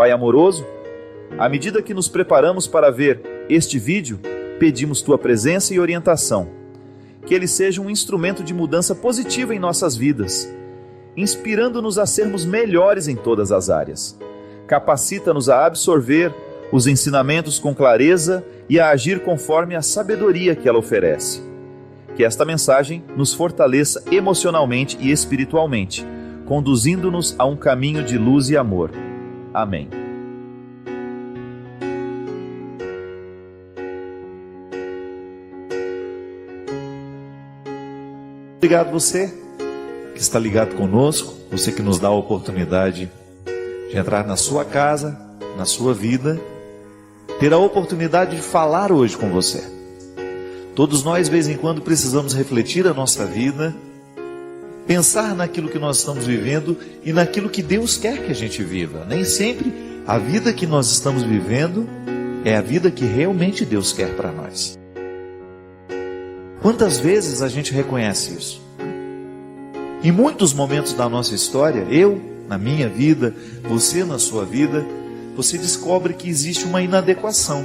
Pai amoroso, à medida que nos preparamos para ver este vídeo, pedimos Tua presença e orientação, que ele seja um instrumento de mudança positiva em nossas vidas, inspirando-nos a sermos melhores em todas as áreas. Capacita-nos a absorver os ensinamentos com clareza e a agir conforme a sabedoria que ela oferece. Que esta mensagem nos fortaleça emocionalmente e espiritualmente, conduzindo-nos a um caminho de luz e amor. Amém. Obrigado você que está ligado conosco, você que nos dá a oportunidade de entrar na sua casa, na sua vida, ter a oportunidade de falar hoje com você. Todos nós, de vez em quando, precisamos refletir a nossa vida, pensar naquilo que nós estamos vivendo e naquilo que Deus quer que a gente viva. Nem sempre a vida que nós estamos vivendo é a vida que realmente Deus quer para nós. Quantas vezes a gente reconhece isso? Em muitos momentos da nossa história, eu na minha vida, você na sua vida, você descobre que existe uma inadequação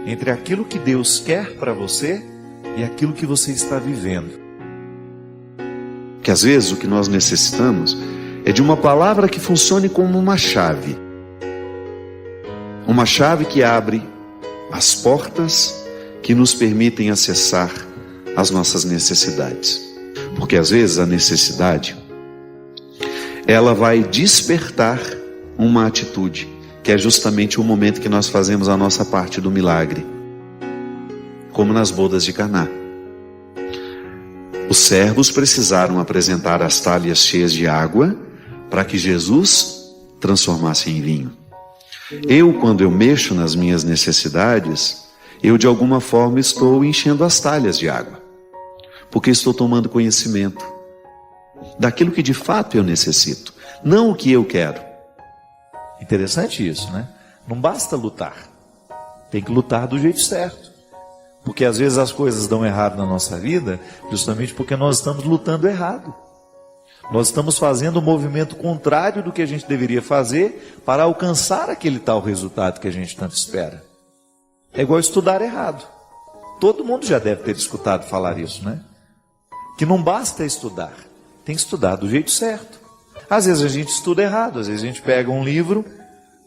entre aquilo que Deus quer para você e aquilo que você está vivendo. Que às vezes o que nós necessitamos é de uma palavra que funcione como uma chave. Uma chave que abre as portas que nos permitem acessar as nossas necessidades. Porque às vezes a necessidade, ela vai despertar uma atitude, que é justamente o momento que nós fazemos a nossa parte do milagre. Como nas bodas de Caná. Os servos precisaram apresentar as talhas cheias de água para que Jesus transformasse em vinho. Quando eu mexo nas minhas necessidades, eu de alguma forma estou enchendo as talhas de água, porque estou tomando conhecimento daquilo que de fato eu necessito, não o que eu quero. Interessante isso, né? Não basta lutar, tem que lutar do jeito certo. Porque às vezes as coisas dão errado na nossa vida, justamente porque nós estamos lutando errado. Nós estamos fazendo um movimento contrário do que a gente deveria fazer para alcançar aquele tal resultado que a gente tanto espera. É igual estudar errado. Todo mundo já deve ter escutado falar isso, né? Que não basta estudar, tem que estudar do jeito certo. Às vezes a gente estuda errado, às vezes a gente pega um livro,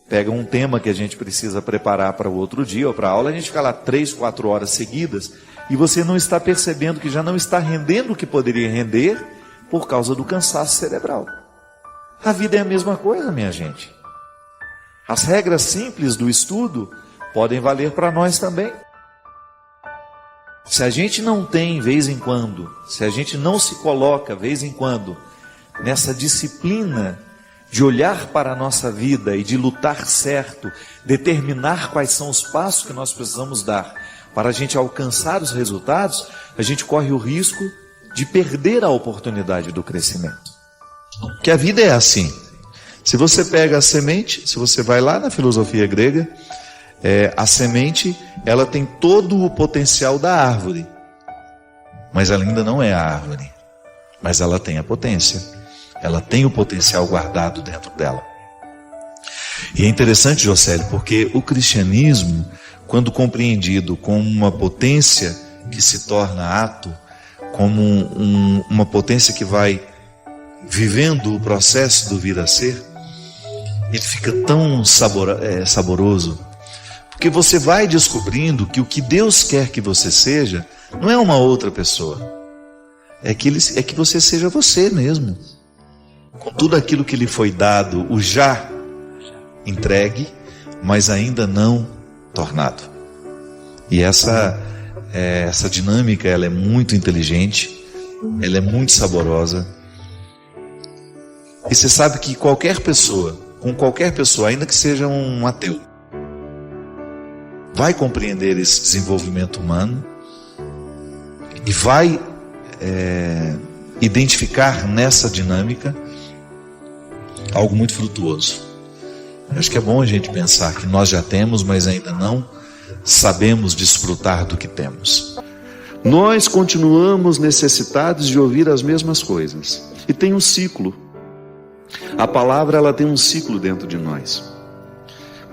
pega um tema que a gente precisa preparar para o outro dia ou para a aula, a gente fica lá 3, 4 horas seguidas e você não está percebendo que já não está rendendo o que poderia render por causa do cansaço cerebral. A vida é a mesma coisa, minha gente. As regras simples do estudo podem valer para nós também. Se a gente não tem, vez em quando, se a gente não se coloca, vez em quando, nessa disciplina de olhar para a nossa vida e de lutar certo, determinar quais são os passos que nós precisamos dar para a gente alcançar os resultados, a gente corre o risco de perder a oportunidade do crescimento. Que a vida é assim. Se você pega a semente, se você vai lá na filosofia grega, a semente, ela tem todo o potencial da árvore, mas ela ainda não é a árvore, mas ela tem a potência, ela tem o potencial guardado dentro dela. E é interessante, Jocélio, porque o cristianismo, quando compreendido como uma potência que se torna ato, como uma potência que vai vivendo o processo do vir a ser, ele fica tão saboroso, porque você vai descobrindo que o que Deus quer que você seja não é uma outra pessoa, é que você seja você mesmo, com tudo aquilo que lhe foi dado, o já entregue, mas ainda não tornado. E essa dinâmica, ela é muito inteligente, ela é muito saborosa. E você sabe que qualquer pessoa, ainda que seja um ateu, vai compreender esse desenvolvimento humano e vai identificar nessa dinâmica algo muito frutuoso. Acho que é bom a gente pensar que nós já temos, mas ainda não sabemos desfrutar do que temos. Nós continuamos necessitados de ouvir as mesmas coisas. E tem um ciclo. A palavra, ela tem um ciclo dentro de nós.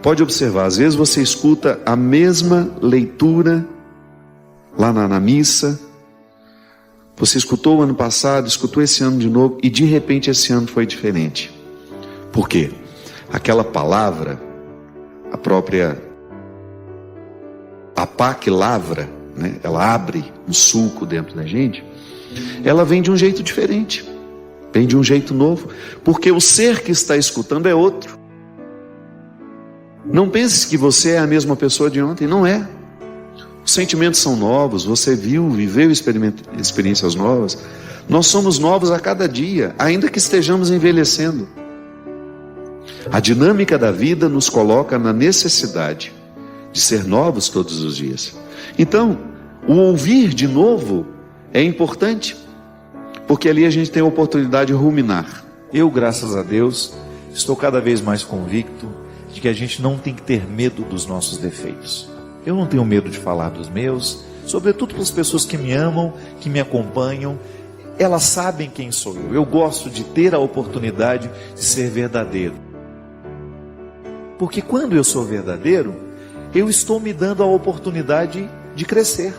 Pode observar, às vezes você escuta a mesma leitura lá na missa. Você escutou o ano passado, escutou esse ano de novo, e de repente esse ano foi diferente. Por quê? Aquela palavra, a pá que lavra, né? Ela abre um sulco dentro da gente, ela vem de um jeito diferente, vem de um jeito novo, porque o ser que está escutando é outro. Não pense que você é a mesma pessoa de ontem, não é. Os sentimentos são novos, você viveu experiências novas. Nós somos novos a cada dia, ainda que estejamos envelhecendo. A dinâmica da vida nos coloca na necessidade de ser novos todos os dias. Então, o ouvir de novo é importante, porque ali a gente tem a oportunidade de ruminar. Eu, graças a Deus, estou cada vez mais convicto de que a gente não tem que ter medo dos nossos defeitos. Eu não tenho medo de falar dos meus, sobretudo para as pessoas que me amam, que me acompanham. Elas sabem quem sou eu. Eu gosto de ter a oportunidade de ser verdadeiro. Porque quando eu sou verdadeiro, eu estou me dando a oportunidade de crescer.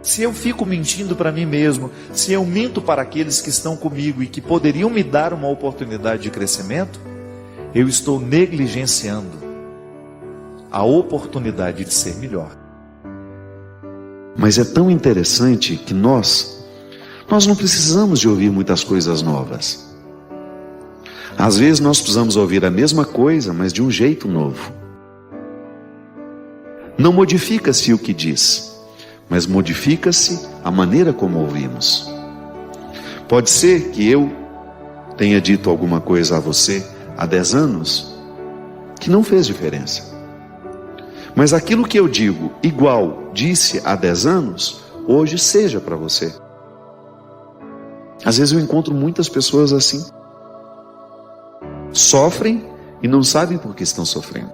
Se eu fico mentindo para mim mesmo, se eu minto para aqueles que estão comigo e que poderiam me dar uma oportunidade de crescimento, eu estou negligenciando a oportunidade de ser melhor. Mas é tão interessante que nós não precisamos de ouvir muitas coisas novas. Às vezes nós precisamos ouvir a mesma coisa, mas de um jeito novo. Não modifica-se o que diz, mas modifica-se a maneira como ouvimos. Pode ser que eu tenha dito alguma coisa a você há 10 anos que não fez diferença. Mas aquilo que eu digo igual disse há 10 anos, hoje seja para você. Às vezes eu encontro muitas pessoas assim. Sofrem e não sabem por que estão sofrendo.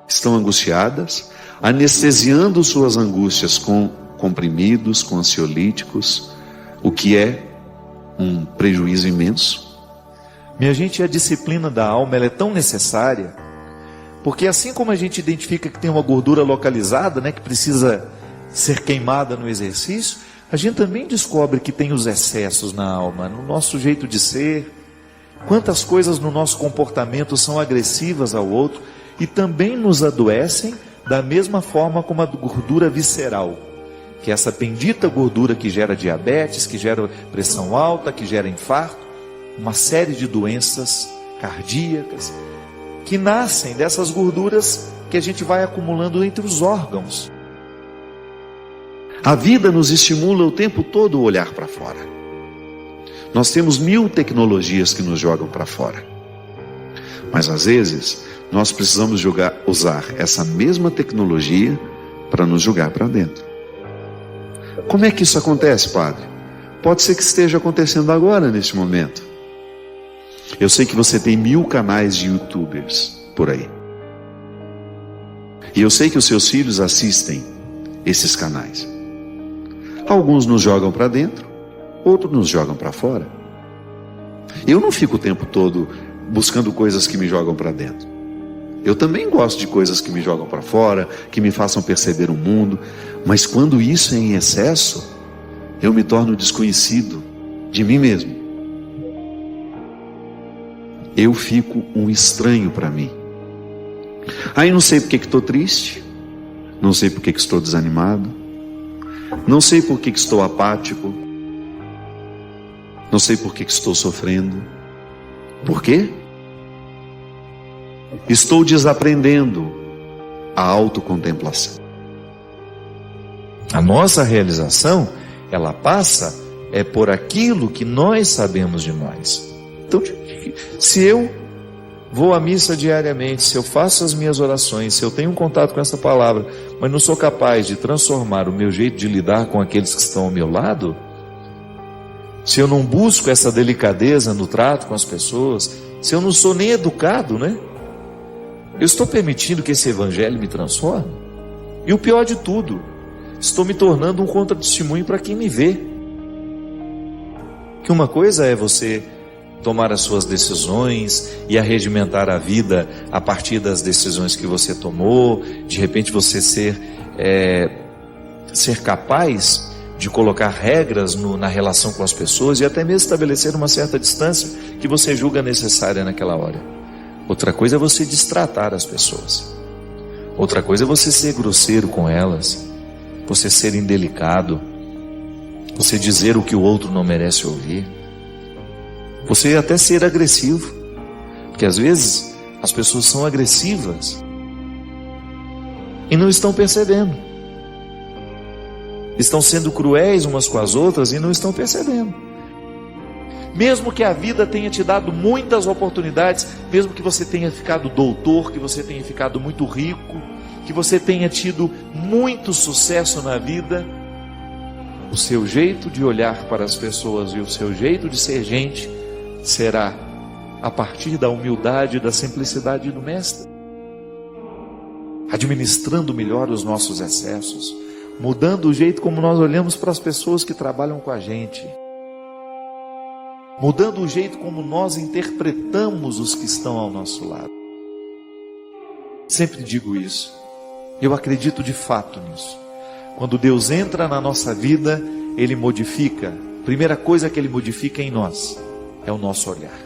Estão angustiadas, anestesiando suas angústias com comprimidos, com ansiolíticos, o que é um prejuízo imenso. Minha gente, a disciplina da alma, ela é tão necessária, porque assim como a gente identifica que tem uma gordura localizada, né, que precisa ser queimada no exercício, a gente também descobre que tem os excessos na alma, no nosso jeito de ser. Quantas coisas no nosso comportamento são agressivas ao outro e também nos adoecem da mesma forma como a gordura visceral, que é essa bendita gordura que gera diabetes, que gera pressão alta, que gera infarto, uma série de doenças cardíacas que nascem dessas gorduras que a gente vai acumulando entre os órgãos. A vida nos estimula o tempo todo a olhar para fora. Nós temos 1000 tecnologias que nos jogam para fora. Mas às vezes, nós precisamos usar essa mesma tecnologia para nos jogar para dentro. Como é que isso acontece, padre? Pode ser que esteja acontecendo agora, neste momento. Eu sei que você tem 1000 canais de YouTubers por aí. E eu sei que os seus filhos assistem esses canais. Alguns nos jogam para dentro, outros nos jogam para fora. Eu não fico o tempo todo buscando coisas que me jogam para dentro. Eu também gosto de coisas que me jogam para fora, que me façam perceber o mundo. Mas quando isso é em excesso, eu me torno desconhecido de mim mesmo. Eu fico um estranho para mim. Aí não sei por que estou triste, não sei por que estou desanimado, não sei por que estou apático, não sei por que estou sofrendo. Por quê? Estou desaprendendo a autocontemplação. A nossa realização, ela passa por aquilo que nós sabemos de nós. Então, se eu vou à missa diariamente, se eu faço as minhas orações, se eu tenho um contato com essa palavra, mas não sou capaz de transformar o meu jeito de lidar com aqueles que estão ao meu lado, se eu não busco essa delicadeza no trato com as pessoas, se eu não sou nem educado, né? Eu estou permitindo que esse evangelho me transforme? E o pior de tudo, estou me tornando um contra-testemunho para quem me vê. Que uma coisa é você tomar as suas decisões e arregimentar a vida a partir das decisões que você tomou, de repente você ser capaz de colocar regras na relação com as pessoas e até mesmo estabelecer uma certa distância que você julga necessária naquela hora. Outra coisa é você destratar as pessoas. Outra coisa é você ser grosseiro com elas, você ser indelicado, você dizer o que o outro não merece ouvir, você até ser agressivo, porque às vezes as pessoas são agressivas e não estão percebendo. Estão sendo cruéis umas com as outras e não estão percebendo. Mesmo que a vida tenha te dado muitas oportunidades, mesmo que você tenha ficado doutor, que você tenha ficado muito rico, que você tenha tido muito sucesso na vida, o seu jeito de olhar para as pessoas e o seu jeito de ser gente será a partir da humildade e da simplicidade do Mestre, administrando melhor os nossos excessos, mudando o jeito como nós olhamos para as pessoas que trabalham com a gente, mudando o jeito como nós interpretamos os que estão ao nosso lado. Sempre digo isso, eu acredito de fato nisso. Quando Deus entra na nossa vida, Ele modifica. A primeira coisa que Ele modifica em nós é o nosso olhar.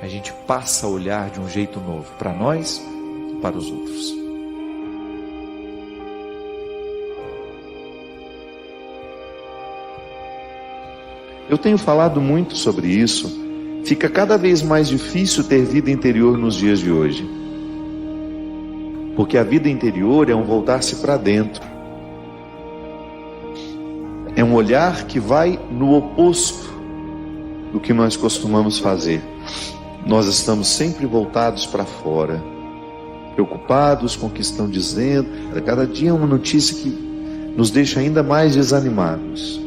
A gente passa a olhar de um jeito novo para nós e para os outros. Eu tenho falado muito sobre isso. Fica cada vez mais difícil ter vida interior nos dias de hoje. Porque a vida interior é um voltar-se para dentro. É um olhar que vai no oposto do que nós costumamos fazer. Nós estamos sempre voltados para fora, preocupados com o que estão dizendo. Cada dia é uma notícia que nos deixa ainda mais desanimados.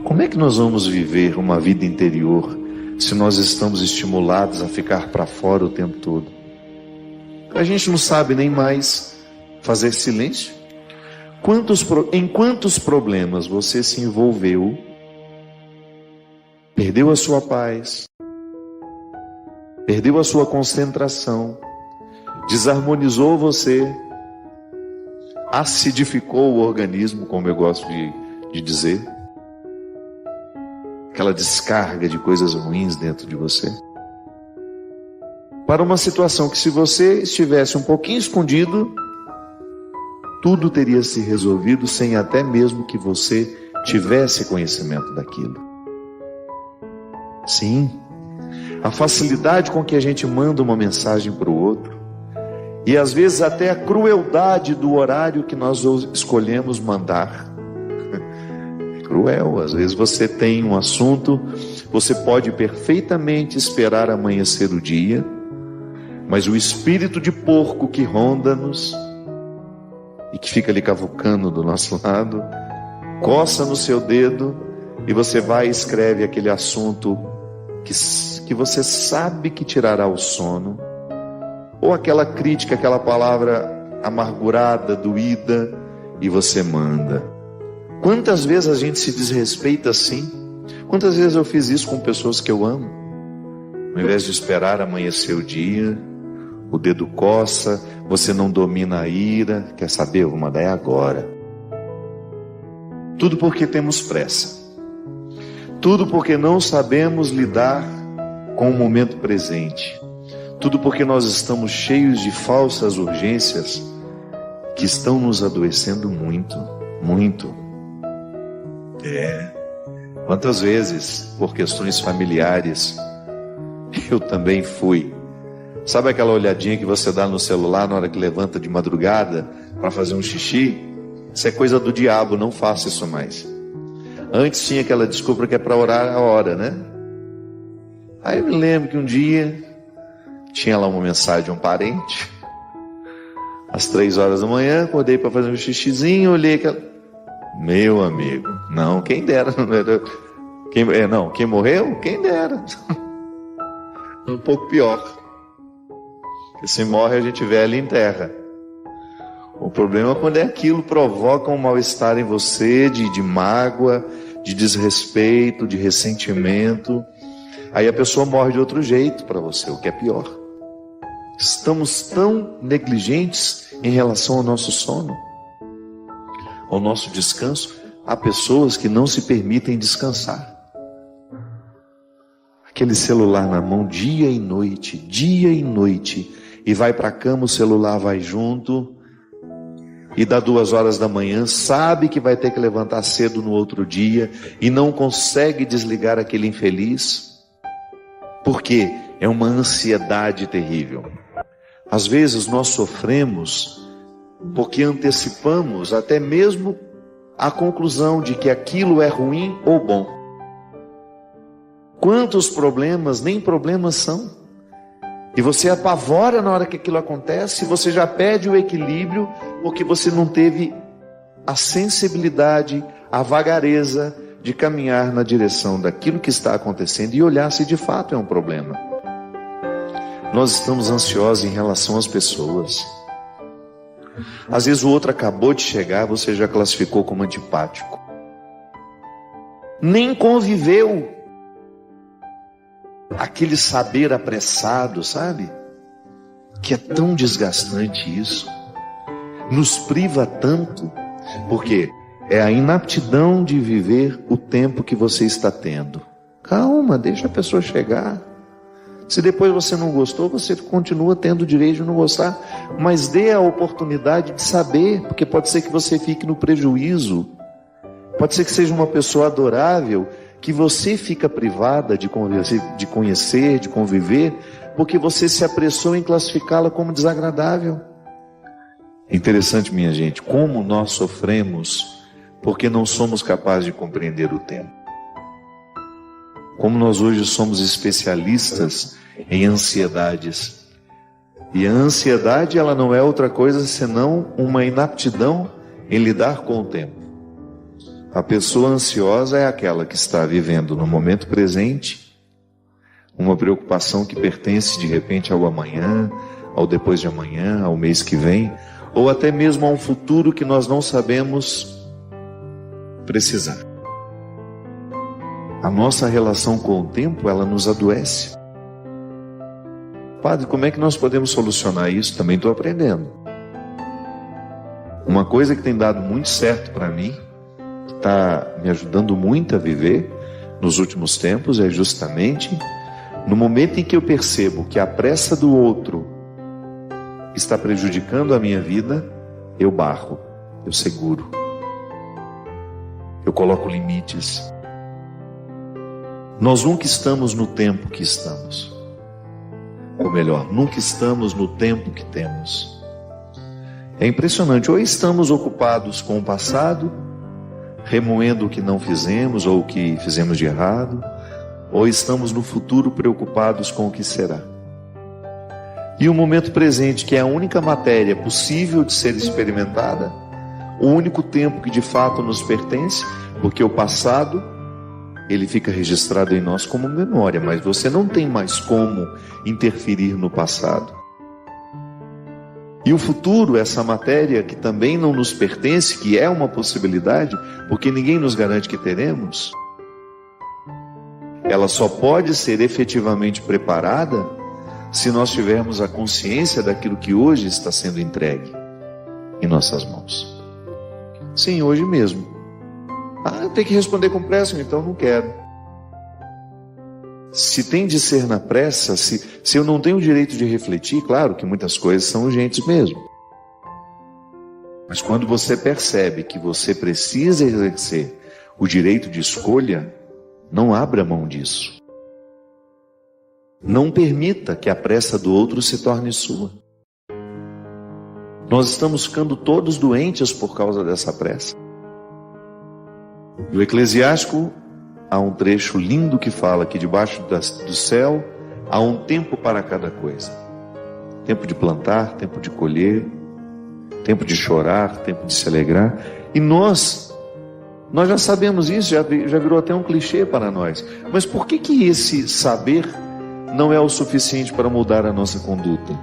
Como é que nós vamos viver uma vida interior se nós estamos estimulados a ficar para fora o tempo todo? A gente não sabe nem mais fazer silêncio. Em quantos problemas você se envolveu, perdeu a sua paz, perdeu a sua concentração, desarmonizou você, acidificou o organismo, como eu gosto de dizer, aquela descarga de coisas ruins dentro de você, para uma situação que, se você estivesse um pouquinho escondido, tudo teria se resolvido sem até mesmo que você tivesse conhecimento daquilo. Sim, a facilidade com que a gente manda uma mensagem para o outro, e às vezes até a crueldade do horário que nós escolhemos mandar. É cruel. Às vezes você tem um assunto, você pode perfeitamente esperar amanhecer o dia, mas o espírito de porco que ronda-nos e que fica ali cavucando do nosso lado, coça no seu dedo, e você vai e escreve aquele assunto que você sabe que tirará o sono, ou aquela crítica, aquela palavra amargurada, doída, e você manda. Quantas vezes a gente se desrespeita assim? Quantas vezes eu fiz isso com pessoas que eu amo? Ao invés de esperar amanhecer o dia, o dedo coça, você não domina a ira, quer saber? Eu vou mandar agora. Tudo porque temos pressa. Tudo porque não sabemos lidar com o momento presente. Tudo porque nós estamos cheios de falsas urgências que estão nos adoecendo muito, muito. Quantas vezes, por questões familiares, eu também fui. Sabe aquela olhadinha que você dá no celular na hora que levanta de madrugada para fazer um xixi? Isso é coisa do diabo, não faça isso mais. Antes tinha aquela desculpa que é para orar a hora, né? Aí eu me lembro que um dia tinha lá uma mensagem de um parente. Às 3 horas da manhã, acordei para fazer um xixizinho, olhei aquela... Meu amigo, não, quem dera. Quem morreu? Quem dera. Um pouco pior. Porque se morre, a gente velho em terra. O problema é quando aquilo provoca um mal-estar em você, de mágoa, de desrespeito, de ressentimento. Aí a pessoa morre de outro jeito para você, o que é pior. Estamos tão negligentes em relação ao nosso sono, ao nosso descanso. Há pessoas que não se permitem descansar. Aquele celular na mão dia e noite, e vai para a cama, o celular vai junto, e dá 2 horas da manhã, sabe que vai ter que levantar cedo no outro dia, e não consegue desligar aquele infeliz. Por quê? É uma ansiedade terrível. Às vezes nós sofremos porque antecipamos até mesmo a conclusão de que aquilo é ruim ou bom. Quantos problemas nem problemas são? E você apavora na hora que aquilo acontece, você já perde o equilíbrio porque você não teve a sensibilidade, a vagareza de caminhar na direção daquilo que está acontecendo e olhar se de fato é um problema. Nós estamos ansiosos em relação às pessoas. Às vezes o outro acabou de chegar, você já classificou como antipático. Nem conviveu. Aquele saber apressado, sabe? Que é tão desgastante isso. Nos priva tanto. Porque é a inaptidão de viver o tempo que você está tendo. Calma, deixa a pessoa chegar. Se depois você não gostou, você continua tendo o direito de não gostar. Mas dê a oportunidade de saber, porque pode ser que você fique no prejuízo. Pode ser que seja uma pessoa adorável, que você fica privada de conhecer, de conviver, porque você se apressou em classificá-la como desagradável. É interessante, minha gente, como nós sofremos porque não somos capazes de compreender o tempo. Como nós hoje somos especialistas em ansiedades. E a ansiedade, ela não é outra coisa senão uma inaptidão em lidar com o tempo. A pessoa ansiosa é aquela que está vivendo no momento presente, uma preocupação que pertence de repente ao amanhã, ao depois de amanhã, ao mês que vem, ou até mesmo a um futuro que nós não sabemos precisar. A nossa relação com o tempo, ela nos adoece. Padre, como é que nós podemos solucionar isso? Também estou aprendendo. Uma coisa que tem dado muito certo para mim, está me ajudando muito a viver nos últimos tempos, é justamente no momento em que eu percebo que a pressa do outro está prejudicando a minha vida, eu barro, eu seguro, eu coloco limites. Nós nunca estamos no tempo que estamos, ou melhor, nunca estamos no tempo que temos. É impressionante, ou estamos ocupados com o passado, remoendo o que não fizemos ou o que fizemos de errado, ou estamos no futuro preocupados com o que será. E o momento presente, que é a única matéria possível de ser experimentada, o único tempo que de fato nos pertence, porque o passado, ele fica registrado em nós como memória, mas você não tem mais como interferir no passado. E o futuro, essa matéria que também não nos pertence, que é uma possibilidade, porque ninguém nos garante que teremos, ela só pode ser efetivamente preparada se nós tivermos a consciência daquilo que hoje está sendo entregue em nossas mãos. Sim, hoje mesmo. Ah, tem que responder com pressa, então não quero. Se tem de ser na pressa, se eu não tenho o direito de refletir, claro que muitas coisas são urgentes mesmo. Mas quando você percebe que você precisa exercer o direito de escolha, não abra mão disso. Não permita que a pressa do outro se torne sua. Nós estamos ficando todos doentes por causa dessa pressa. No Eclesiástico, há um trecho lindo que fala que debaixo do céu há um tempo para cada coisa. Tempo de plantar, tempo de colher, tempo de chorar, tempo de se alegrar. E nós já sabemos isso, já virou até um clichê para nós. Mas por que esse saber não é o suficiente para mudar a nossa conduta?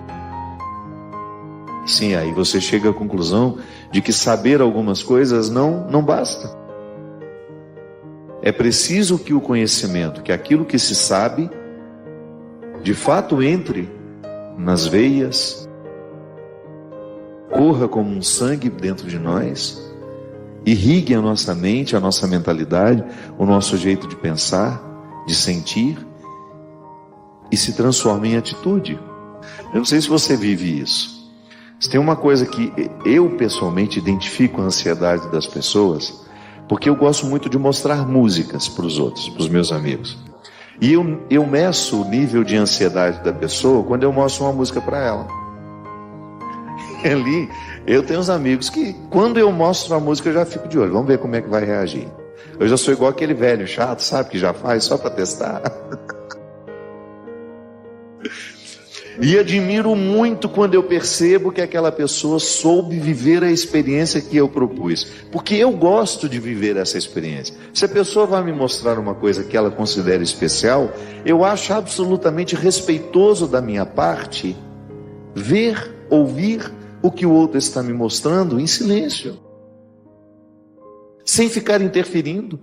Sim, aí você chega à conclusão de que saber algumas coisas não basta. É preciso que o conhecimento, que aquilo que se sabe, de fato entre nas veias, corra como um sangue dentro de nós, irrigue a nossa mente, a nossa mentalidade, o nosso jeito de pensar, de sentir, e se transforme em atitude. Eu não sei se você vive isso. Se tem uma coisa que eu pessoalmente identifico a ansiedade das pessoas, porque eu gosto muito de mostrar músicas para os outros, para os meus amigos. E eu meço o nível de ansiedade da pessoa quando eu mostro uma música para ela. Ali, eu tenho uns amigos que, quando eu mostro a música, eu já fico de olho. Vamos ver como é que vai reagir. Eu já sou igual aquele velho chato, sabe, que já faz só para testar. E admiro muito quando eu percebo que aquela pessoa soube viver a experiência que eu propus. Porque eu gosto de viver essa experiência. Se a pessoa vai me mostrar uma coisa que ela considera especial, eu acho absolutamente respeitoso da minha parte ver, ouvir o que o outro está me mostrando em silêncio, sem ficar interferindo.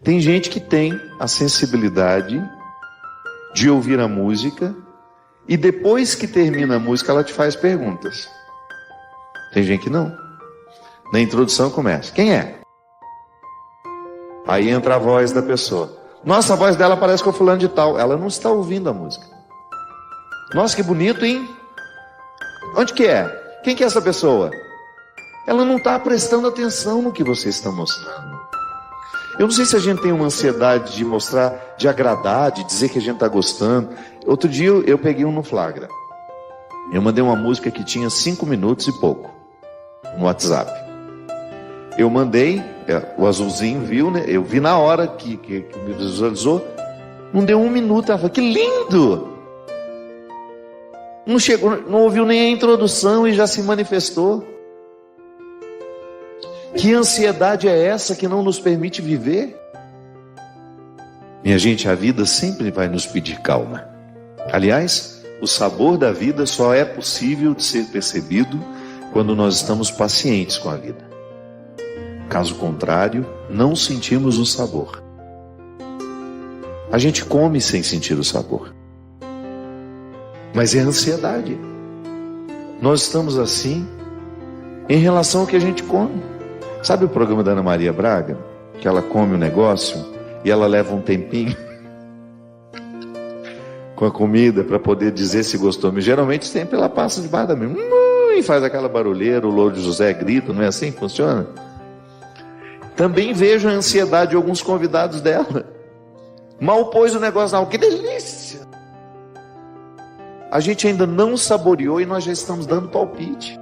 Tem gente que tem a sensibilidade de ouvir a música e depois que termina a música ela te faz perguntas. Tem gente que não. Na introdução começa: quem é? Aí entra a voz da pessoa. Nossa, a voz dela parece que é o fulano de tal. Ela não está ouvindo a música. Nossa, que bonito, hein? Onde que é? Quem que é essa pessoa? Ela não está prestando atenção no que você está mostrando. Eu não sei se a gente tem uma ansiedade de mostrar, de agradar, de dizer que a gente está gostando. Outro dia eu peguei um no flagra. Eu mandei uma música que tinha 5 minutos e pouco no WhatsApp. Eu mandei, o azulzinho viu, né? Eu vi na hora que me visualizou. Não deu 1 minuto, ela falou: que lindo! Não chegou, não ouviu nem a introdução e já se manifestou. Que ansiedade é essa que não nos permite viver? Minha gente, a vida sempre vai nos pedir calma. Aliás, o sabor da vida só é possível de ser percebido quando nós estamos pacientes com a vida. Caso contrário, não sentimos o sabor. A gente come sem sentir o sabor. Mas é ansiedade. Nós estamos assim em relação ao que a gente come. Sabe o programa da Ana Maria Braga? Que ela come o negócio e ela leva um tempinho com a comida para poder dizer se gostou. Mas geralmente sempre ela passa debaixo da mesa e faz aquela barulheira, o Louro José grita, não é assim que funciona? Também vejo a ansiedade de alguns convidados dela. Mal pôs o negócio na que delícia! A gente ainda não saboreou e nós já estamos dando palpite.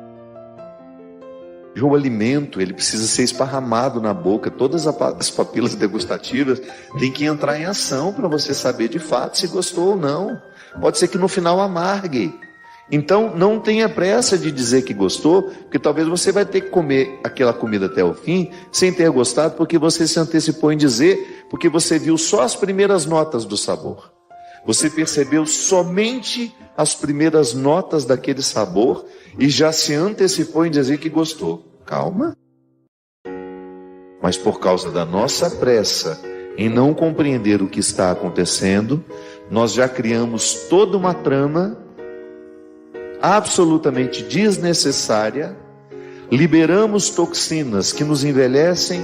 O alimento, ele precisa ser esparramado na boca. Todas as papilas degustativas têm que entrar em ação para você saber de fato se gostou ou não. Pode ser que no final amargue. Então não tenha pressa de dizer que gostou, porque talvez você vai ter que comer aquela comida até o fim sem ter gostado, porque você se antecipou em dizer, porque você viu só as primeiras notas do sabor. Você percebeu somente as primeiras notas daquele sabor e já se antecipou em dizer que gostou. Calma. Mas por causa da nossa pressa em não compreender o que está acontecendo, nós já criamos toda uma trama absolutamente desnecessária, liberamos toxinas que nos envelhecem,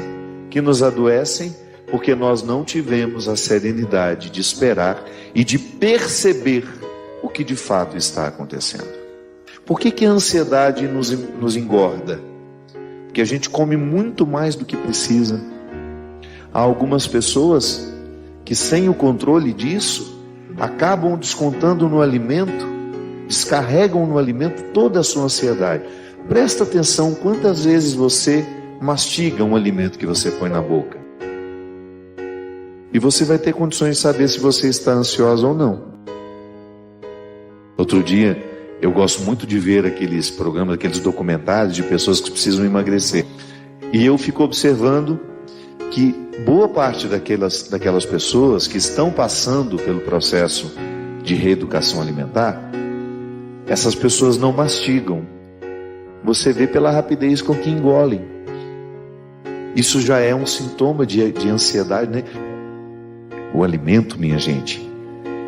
que nos adoecem, porque nós não tivemos a serenidade de esperar e de perceber o que de fato está acontecendo. Por que a ansiedade nos engorda? Porque a gente come muito mais do que precisa. Há algumas pessoas que, sem o controle disso, acabam descontando no alimento, descarregam no alimento toda a sua ansiedade. Presta atenção quantas vezes você mastiga um alimento que você põe na boca. E você vai ter condições de saber se você está ansiosa ou não. Outro dia, eu gosto muito de ver aqueles programas, aqueles documentários de pessoas que precisam emagrecer. E eu fico observando que boa parte daquelas pessoas que estão passando pelo processo de reeducação alimentar, essas pessoas não mastigam. Você vê pela rapidez com que engolem. Isso já é um sintoma de ansiedade, né? O alimento, minha gente,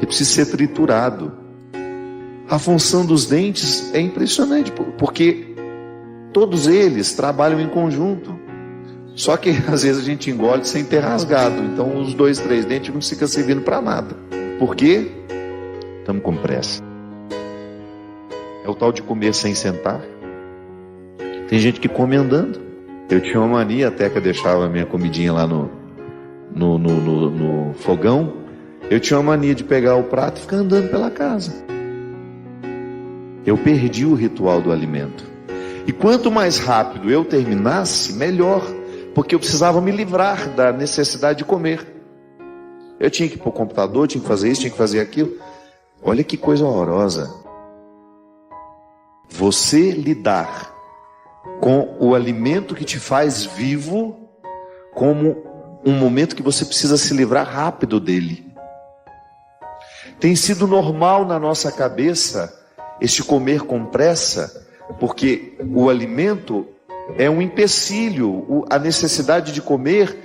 ele precisa ser triturado. A função dos dentes é impressionante, porque todos eles trabalham em conjunto. Só que às vezes a gente engole sem ter rasgado. Então os 2, 3 dentes não ficam servindo para nada. Por quê? Estamos com pressa. É o tal de comer sem sentar. Tem gente que come andando. Eu tinha uma mania, até que eu deixava a minha comidinha lá no fogão. Eu tinha uma mania de pegar o prato e ficar andando pela casa. Eu perdi o ritual do alimento. E quanto mais rápido eu terminasse, melhor. Porque eu precisava me livrar da necessidade de comer. Eu tinha que ir para o computador, tinha que fazer isso, tinha que fazer aquilo. Olha que coisa horrorosa. Você lidar com o alimento que te faz vivo como um momento que você precisa se livrar rápido dele. Tem sido normal na nossa cabeça este comer com pressa, porque o alimento é um empecilho. A necessidade de comer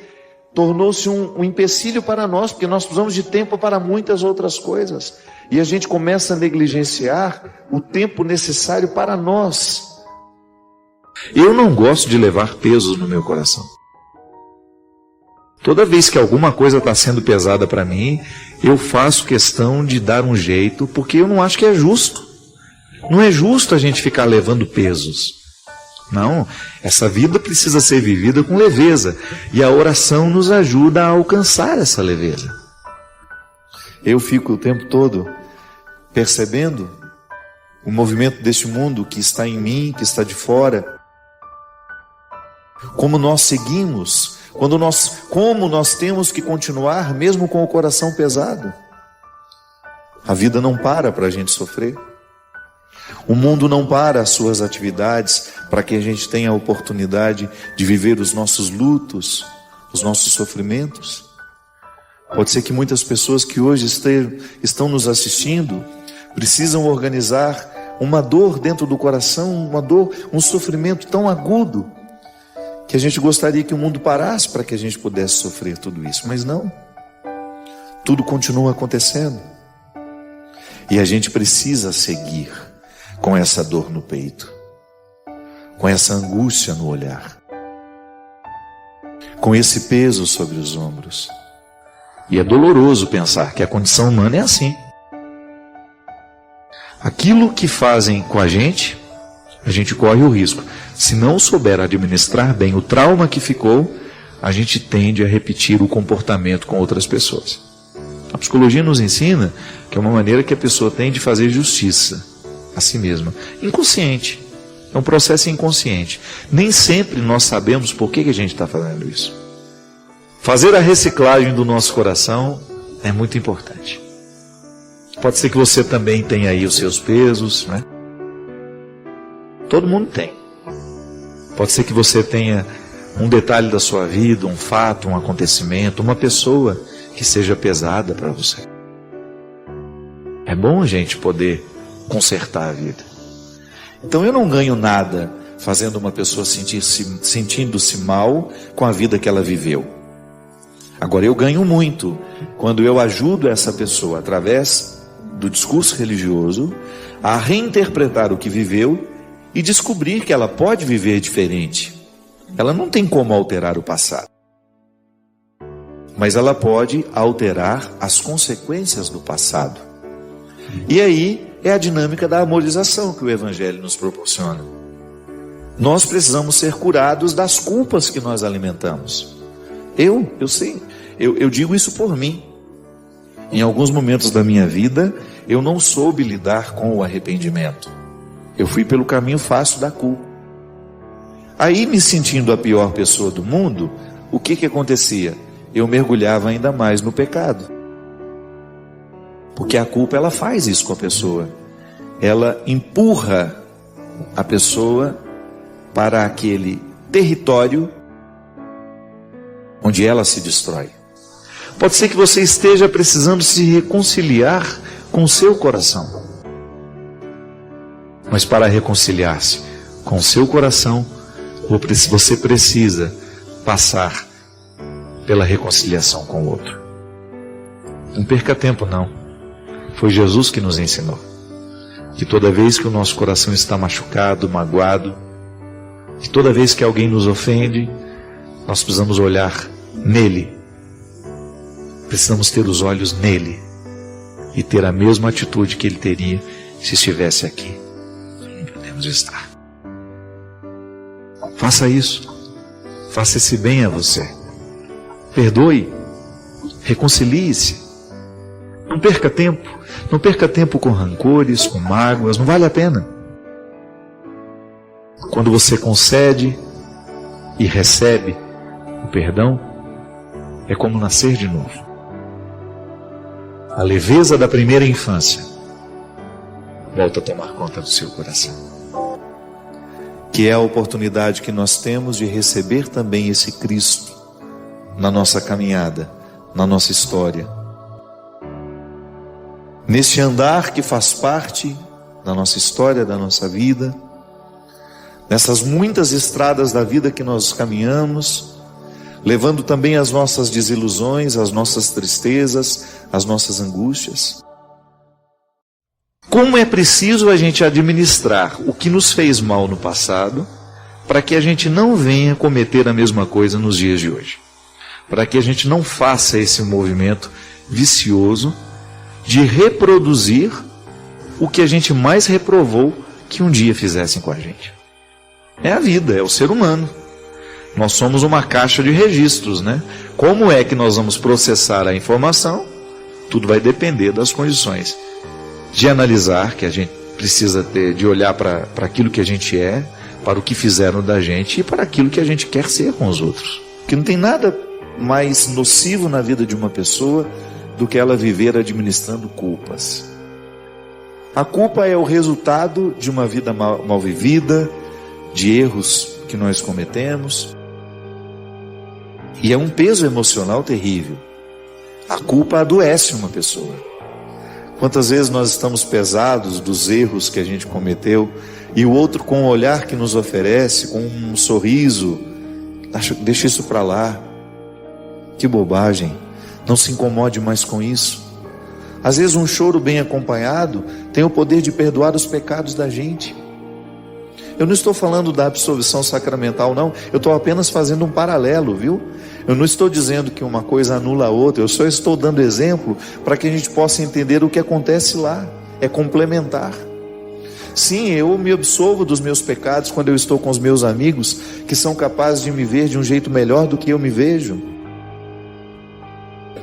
tornou-se um empecilho para nós, porque nós precisamos de tempo para muitas outras coisas. E a gente começa a negligenciar o tempo necessário para nós. Eu não gosto de levar pesos no meu coração. Toda vez que alguma coisa está sendo pesada para mim, eu faço questão de dar um jeito, porque eu não acho que é justo. Não é justo a gente ficar levando pesos. Não, essa vida precisa ser vivida com leveza. E a oração nos ajuda a alcançar essa leveza. Eu fico o tempo todo percebendo o movimento deste mundo que está em mim, que está de fora. Como nós seguimos, como nós temos que continuar mesmo com o coração pesado. A vida não para a gente sofrer. O mundo não para as suas atividades para que a gente tenha a oportunidade de viver os nossos lutos, os nossos sofrimentos. Pode ser que muitas pessoas que hoje estão nos assistindo precisam organizar uma dor dentro do coração, uma dor, um sofrimento tão agudo que a gente gostaria que o mundo parasse para que a gente pudesse sofrer tudo isso, mas não. Tudo continua acontecendo. E a gente precisa seguir com essa dor no peito, com essa angústia no olhar, com esse peso sobre os ombros. E é doloroso pensar que a condição humana é assim. Aquilo que fazem com a gente corre o risco. Se não souber administrar bem o trauma que ficou, a gente tende a repetir o comportamento com outras pessoas. A psicologia nos ensina que é uma maneira que a pessoa tem de fazer justiça a si mesma. Inconsciente. É um processo inconsciente. Nem sempre nós sabemos por que a gente está fazendo isso. Fazer a reciclagem do nosso coração é muito importante. Pode ser que você também tenha aí os seus pesos, né? Todo mundo tem. Pode ser que você tenha um detalhe da sua vida, um fato, um acontecimento, uma pessoa que seja pesada para você. É bom a gente poder consertar a vida. Então eu não ganho nada fazendo uma pessoa sentindo-se mal com a vida que ela viveu. Agora eu ganho muito quando eu ajudo essa pessoa, através do discurso religioso, a reinterpretar o que viveu e descobrir que ela pode viver diferente. Ela não tem como alterar o passado, mas ela pode alterar as consequências do passado. E aí é a dinâmica da amorização que o Evangelho nos proporciona. Nós precisamos ser curados das culpas que nós alimentamos. Eu sei, eu digo isso por mim. Em alguns momentos da minha vida, eu não soube lidar com o arrependimento. Eu fui pelo caminho fácil da culpa. Aí, me sentindo a pior pessoa do mundo, o que acontecia? Eu mergulhava ainda mais no pecado. Porque a culpa, ela faz isso com a pessoa. Ela empurra a pessoa para aquele território onde ela se destrói. Pode ser que você esteja precisando se reconciliar com o seu coração. Mas para reconciliar-se com o seu coração, você precisa passar pela reconciliação com o outro. Não perca tempo não. Foi Jesus que nos ensinou que toda vez que o nosso coração está machucado, magoado, que toda vez que alguém nos ofende, nós precisamos olhar nele. Precisamos ter os olhos nele e ter a mesma atitude que ele teria se estivesse aqui. Não podemos estar. Faça isso. Faça esse bem a você. Perdoe. Reconcilie-se. Não perca tempo. Não perca tempo com rancores, com mágoas. Não vale a pena. Quando você concede e recebe o perdão, é como nascer de novo. A leveza da primeira infância volta a tomar conta do seu coração. Que é a oportunidade que nós temos de receber também esse Cristo na nossa caminhada, na nossa história. Neste andar que faz parte da nossa história, da nossa vida, nessas muitas estradas da vida que nós caminhamos, levando também as nossas desilusões, as nossas tristezas, as nossas angústias. Como é preciso a gente administrar o que nos fez mal no passado, para que a gente não venha cometer a mesma coisa nos dias de hoje. Para que a gente não faça esse movimento vicioso de reproduzir o que a gente mais reprovou que um dia fizessem com a gente. É a vida, é o ser humano. Nós somos uma caixa de registros, né? Como é que nós vamos processar a informação? Tudo vai depender das condições de analisar, que a gente precisa ter, de olhar para aquilo que a gente é, para o que fizeram da gente e para aquilo que a gente quer ser com os outros. Porque não tem nada mais nocivo na vida de uma pessoa do que ela viver administrando culpas. A culpa é o resultado de uma vida mal vivida, de erros que nós cometemos, e é um peso emocional terrível. A culpa adoece uma pessoa. Quantas vezes nós estamos pesados dos erros que a gente cometeu, e o outro, com o olhar que nos oferece, com um sorriso, deixa isso para lá. Que bobagem, não se incomode mais com isso. Às vezes um choro bem acompanhado tem o poder de perdoar os pecados da gente. Eu não estou falando da absolvição sacramental, não. Eu estou apenas fazendo um paralelo, viu? Eu não estou dizendo que uma coisa anula a outra. Eu só estou dando exemplo para que a gente possa entender o que acontece lá. É complementar. Sim, eu me absolvo dos meus pecados quando eu estou com os meus amigos, que são capazes de me ver de um jeito melhor do que eu me vejo.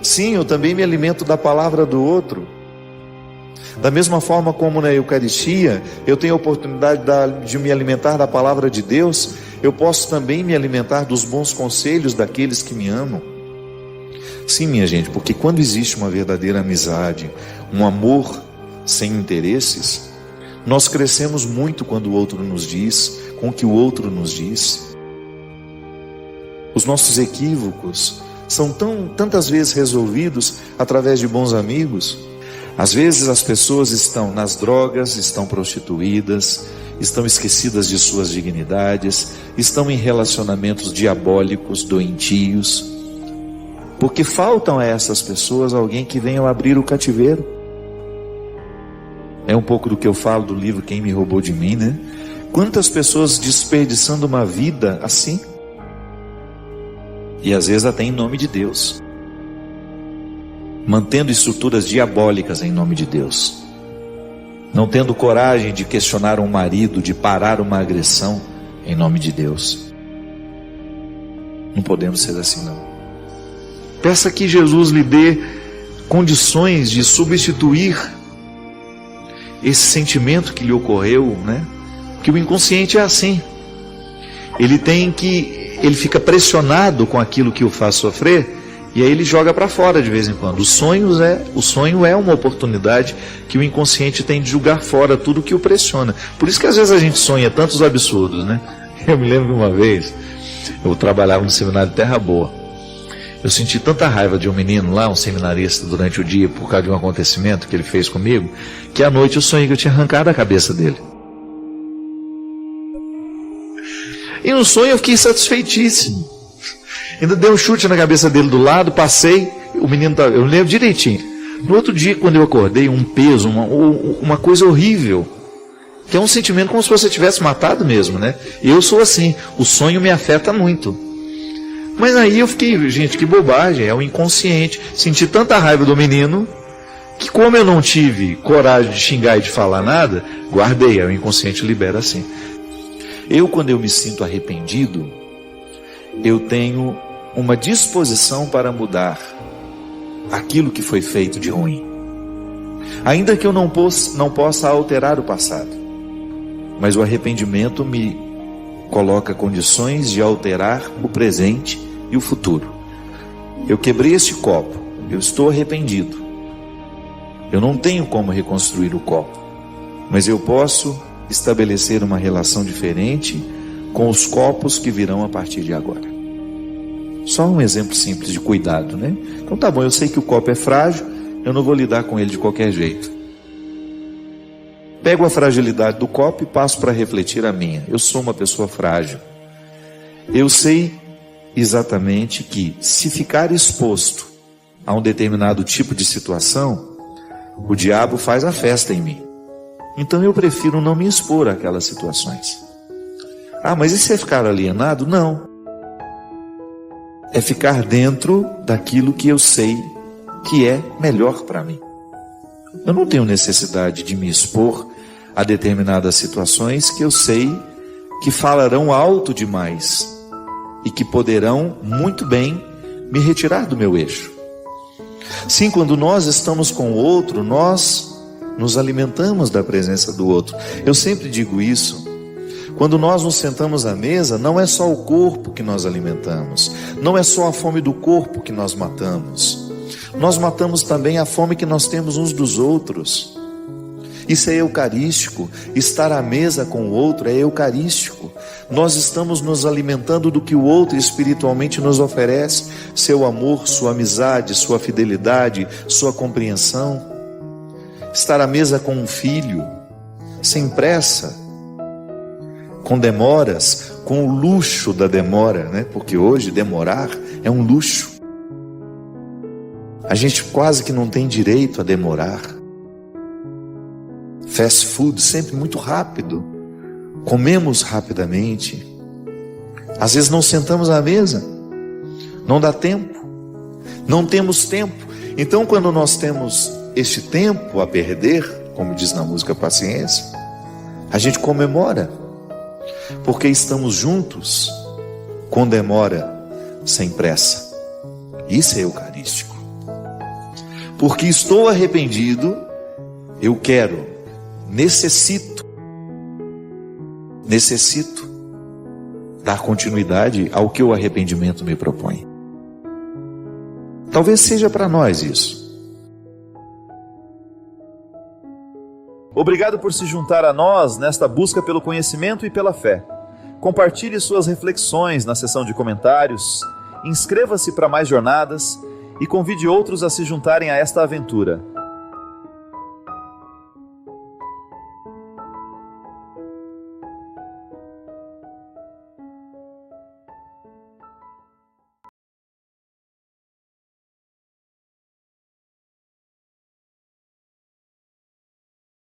Sim, eu também me alimento da palavra do outro. Da mesma forma como na Eucaristia eu tenho a oportunidade de me alimentar da palavra de Deus, eu posso também me alimentar dos bons conselhos daqueles que me amam. Sim, minha gente, porque quando existe uma verdadeira amizade, um amor sem interesses, nós crescemos muito quando o outro nos diz, com o que o outro nos diz. Os nossos equívocos são tantas vezes resolvidos através de bons amigos. Às vezes as pessoas estão nas drogas, estão prostituídas, estão esquecidas de suas dignidades, estão em relacionamentos diabólicos, doentios, porque faltam a essas pessoas alguém que venha abrir o cativeiro. É um pouco do que eu falo do livro Quem Me Roubou de Mim, né? Quantas pessoas desperdiçando uma vida assim? E às vezes até em nome de Deus, mantendo estruturas diabólicas em nome de Deus, não tendo coragem de questionar um marido, de parar uma agressão em nome de Deus. Não podemos ser assim, não. Peça que Jesus lhe dê condições de substituir esse sentimento que lhe ocorreu, né? Que o inconsciente é assim. Ele fica pressionado com aquilo que o faz sofrer, e aí ele joga para fora de vez em quando. O sonho é uma oportunidade que o inconsciente tem de jogar fora tudo que o pressiona. Por isso que às vezes a gente sonha tantos absurdos, né? Eu me lembro de uma vez, eu trabalhava no seminário de Terra Boa. Eu senti tanta raiva de um menino lá, um seminarista, durante o dia, por causa de um acontecimento que ele fez comigo, que à noite eu sonhei que eu tinha arrancado a cabeça dele. E no sonho eu fiquei satisfeitíssimo. Ainda dei um chute na cabeça dele do lado, passei, o menino, eu lembro direitinho, No outro dia, quando eu acordei, um peso, uma coisa horrível, que é um sentimento como se você tivesse matado mesmo, né? Eu sou assim, o sonho me afeta muito. Mas aí eu fiquei, gente, que bobagem, é o inconsciente. Senti tanta raiva do menino, que como eu não tive coragem de xingar e de falar nada, guardei, o inconsciente libera assim. Quando eu me sinto arrependido, eu tenho uma disposição para mudar aquilo que foi feito de ruim. Ainda que eu não possa alterar o passado, mas o arrependimento me coloca condições de alterar o presente e o futuro. Eu quebrei este copo, eu estou arrependido. Eu não tenho como reconstruir o copo, mas eu posso estabelecer uma relação diferente com os copos que virão a partir de agora. Só um exemplo simples de cuidado, né? Então tá bom, eu sei que o copo é frágil, eu não vou lidar com ele de qualquer jeito. Pego a fragilidade do copo e passo para refletir a minha. Eu sou uma pessoa frágil. Eu sei exatamente que, se ficar exposto a um determinado tipo de situação, o diabo faz a festa em mim. Então eu prefiro não me expor àquelas situações. Mas e se é ficar alienado? Não. É ficar dentro daquilo que eu sei que é melhor para mim. Eu não tenho necessidade de me expor a determinadas situações que eu sei que falarão alto demais e que poderão muito bem me retirar do meu eixo. Sim, quando nós estamos com o outro, nós nos alimentamos da presença do outro. Eu sempre digo isso. Quando nós nos sentamos à mesa, não é só o corpo que nós alimentamos, não é só a fome do corpo que nós matamos. Nós matamos também a fome que nós temos uns dos outros. Isso é eucarístico. Estar à mesa com o outro é eucarístico. Nós estamos nos alimentando do que o outro espiritualmente nos oferece: seu amor, sua amizade, sua fidelidade, sua compreensão. Estar à mesa com um filho, sem pressa, com demoras, com o luxo da demora, né? Porque hoje demorar é um luxo. A gente quase que não tem direito a demorar. Fast food, sempre muito rápido. Comemos rapidamente. Às vezes não sentamos à mesa. Não dá tempo. Não temos tempo. Então, quando nós temos este tempo a perder, como diz na música Paciência, a gente comemora. Porque estamos juntos, com demora, sem pressa. Isso é eucarístico. Porque estou arrependido, eu quero, necessito dar continuidade ao que o arrependimento me propõe. Talvez seja para nós isso. Obrigado por se juntar a nós nesta busca pelo conhecimento e pela fé. Compartilhe suas reflexões na seção de comentários, inscreva-se para mais jornadas e convide outros a se juntarem a esta aventura.